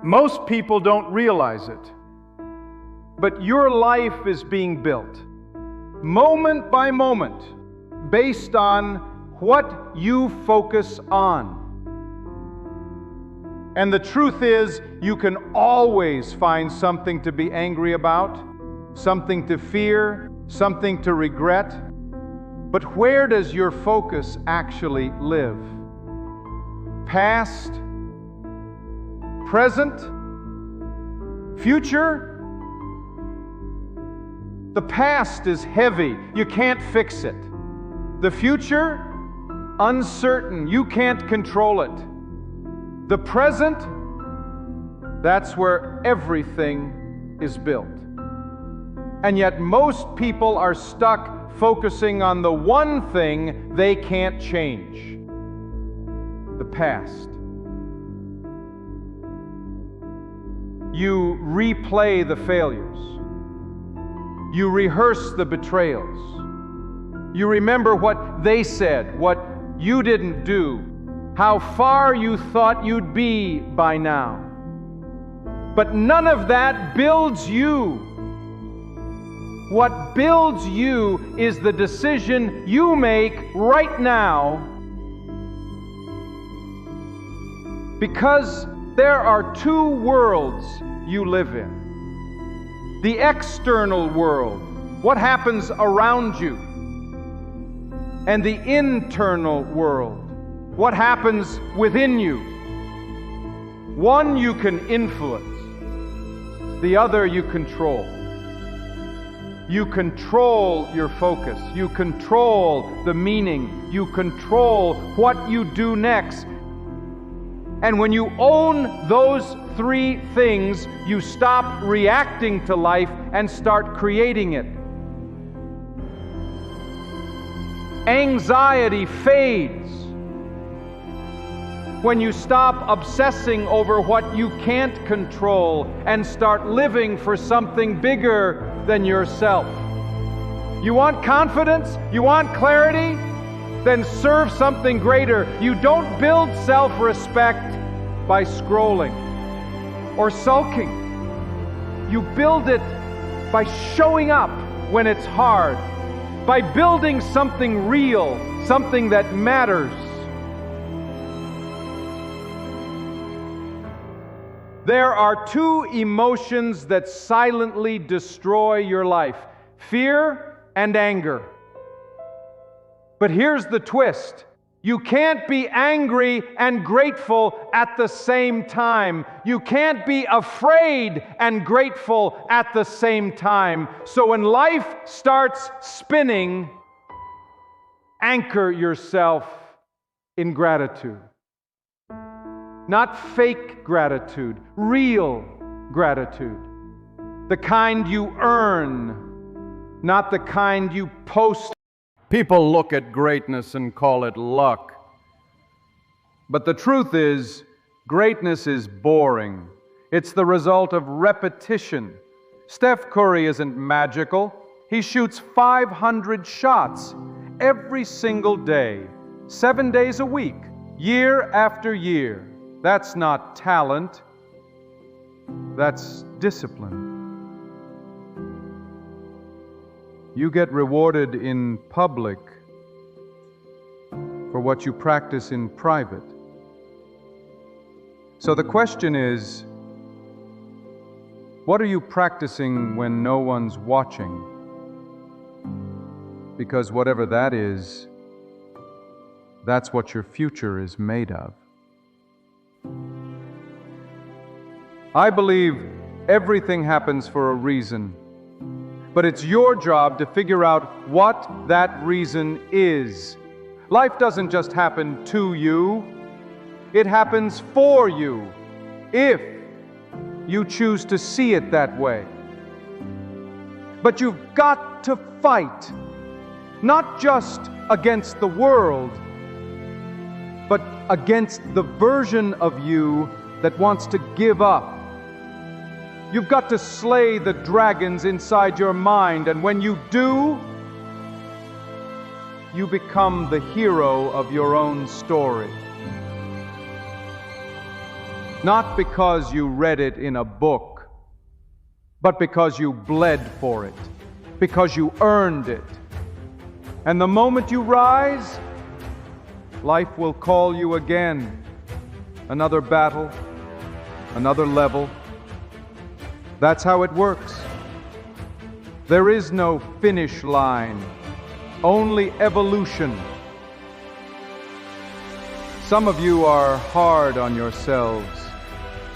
Most people don't realize it, but your life is being built, moment by moment, based on what you focus on. And the truth is, you can always find something to be angry about, something to fear, something to regret. But where does your focus actually live? Past? Present? Future? The past is heavy. You can't fix it. The future? Uncertain. You can't control it. The present? That's where everything is built. And yet most people are stuck focusing on the one thing they can't change: the past. You replay the failures. You rehearse the betrayals. You remember what they said, what you didn't do, how far you thought you'd be by now. But none of that builds you. What builds you is the decision you make right now, because there are two worlds you live in. The external world, what happens around you, and the internal world, what happens within you. One you can influence, the other you control. You control your focus. You control the meaning. You control what you do next. And when you own those three things, you stop reacting to life and start creating it. Anxiety fades when you stop obsessing over what you can't control and start living for something bigger than yourself. You want confidence? You want clarity? Then serve something greater. You don't build self-respect by scrolling or sulking. You build it by showing up when it's hard, by building something real, something that matters. There are two emotions that silently destroy your life: fear and anger. But here's the twist. You can't be angry and grateful at the same time. You can't be afraid and grateful at the same time. So when life starts spinning, anchor yourself in gratitude. Not fake gratitude, real gratitude. The kind you earn, not the kind you post. People look at greatness and call it luck. But the truth is, greatness is boring. It's the result of repetition. Steph Curry isn't magical. He shoots 500 shots every single day, 7 days a week, year after year. That's not talent. That's discipline. You get rewarded in public for what you practice in private. So the question is, what are you practicing when no one's watching? Because whatever that is, that's what your future is made of. I believe everything happens for a reason, but it's your job to figure out what that reason is. Life doesn't just happen to you, it happens for you, if you choose to see it that way. But you've got to fight, not just against the world, but against the version of you that wants to give up. You've got to slay the dragons inside your mind, and when you do, you become the hero of your own story. not because you read it in a book, but because you bled for it, because you earned it. And the moment you rise, life will call you again. Another battle, another level. That's how it works. There is no finish line, only evolution. Some of you are hard on yourselves.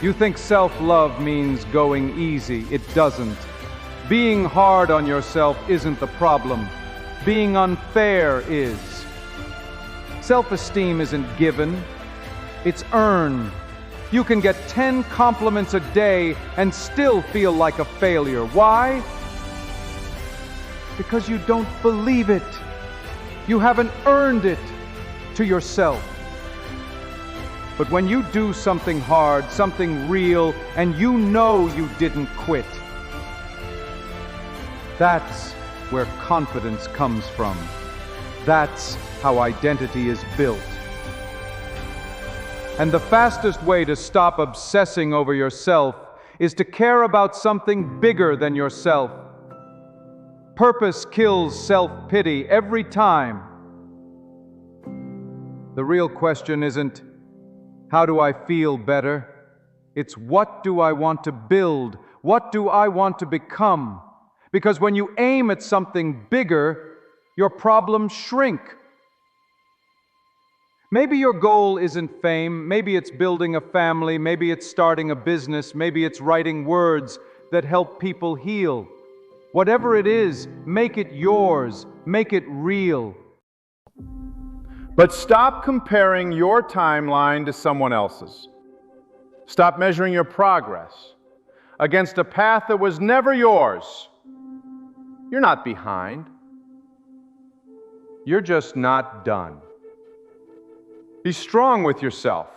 You think self-love means going easy. It doesn't. Being hard on yourself isn't the problem. Being unfair is. Self-esteem isn't given, it's earned. You can get 10 compliments a day and still feel like a failure. Why? Because you don't believe it. You haven't earned it to yourself. But when you do something hard, something real, and you know you didn't quit, that's where confidence comes from. That's how identity is built. And the fastest way to stop obsessing over yourself is to care about something bigger than yourself. Purpose kills self-pity every time. The real question isn't, how do I feel better? It's, what do I want to build? What do I want to become? Because when you aim at something bigger, your problems shrink. Maybe your goal isn't fame, maybe it's building a family, maybe it's starting a business, maybe it's writing words that help people heal. Whatever it is, make it yours, make it real. But stop comparing your timeline to someone else's. Stop measuring your progress against a path that was never yours. You're not behind. You're just not done. Be strong with yourself,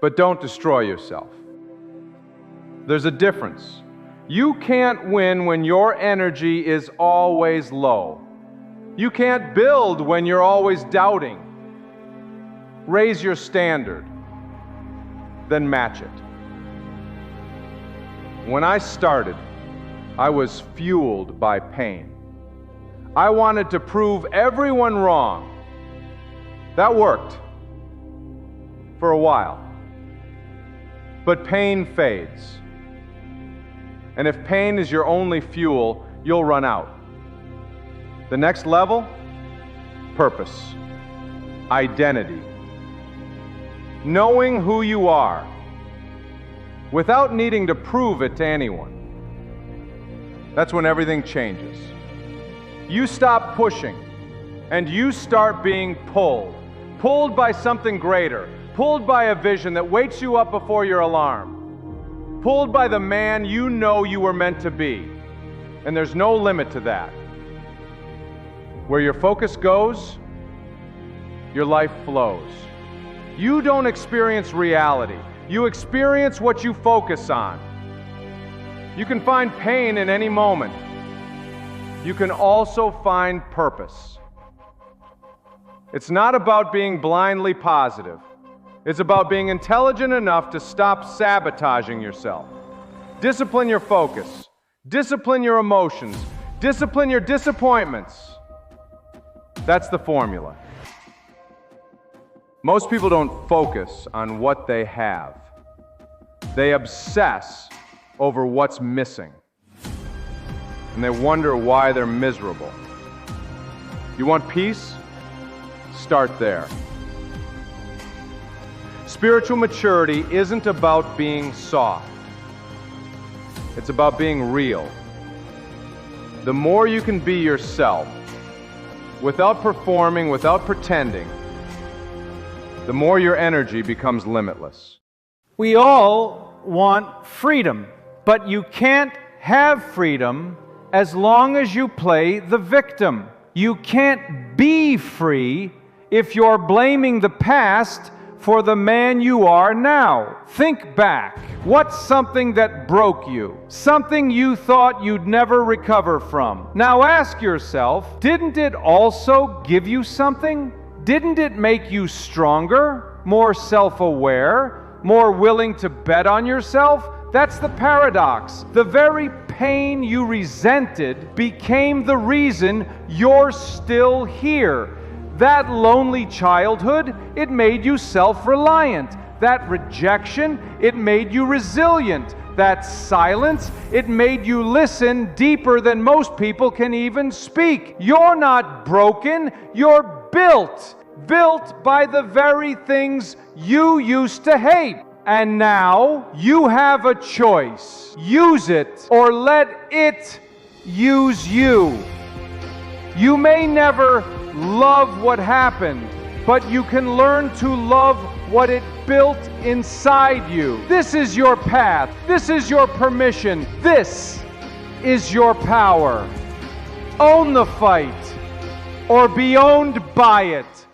but don't destroy yourself. There's a difference. You can't win when your energy is always low. You can't build when you're always doubting. Raise your standard, then match it. When I started, I was fueled by pain. I wanted to prove everyone wrong. That worked for a while. But pain fades. And if pain is your only fuel, you'll run out. The next level? Purpose. Identity. Knowing who you are without needing to prove it to anyone. That's when everything changes. You stop pushing and you start being pulled. Pulled by something greater. Pulled by a vision that wakes you up before your alarm. Pulled by the man you know you were meant to be. And there's no limit to that. Where your focus goes, your life flows. You don't experience reality. You experience what you focus on. You can find pain in any moment. You can also find purpose. It's not about being blindly positive. It's about being intelligent enough to stop sabotaging yourself. Discipline your focus. Discipline your emotions. Discipline your disappointments. That's the formula. Most people don't focus on what they have. They obsess over what's missing. And they wonder why they're miserable. You want peace? Start there. Spiritual maturity isn't about being soft. It's about being real. The more you can be yourself, without performing, without pretending, the more your energy becomes limitless. We all want freedom, but you can't have freedom as long as you play the victim. You can't be free if you're blaming the past for the man you are now. Think back. What's something that broke you? Something you thought you'd never recover from. Now ask yourself, didn't it also give you something? Didn't it make you stronger, more self-aware, more willing to bet on yourself? That's the paradox. The very pain you resented became the reason you're still here. That lonely childhood, it made you self-reliant. That rejection, it made you resilient. That silence, it made you listen deeper than most people can even speak. You're not broken, you're built. Built by the very things you used to hate. And now you have a choice. Use it or let it use you. You may never love what happened, but you can learn to love what it built inside you. This is your path. This is your permission. This is your power. Own the fight or be owned by it.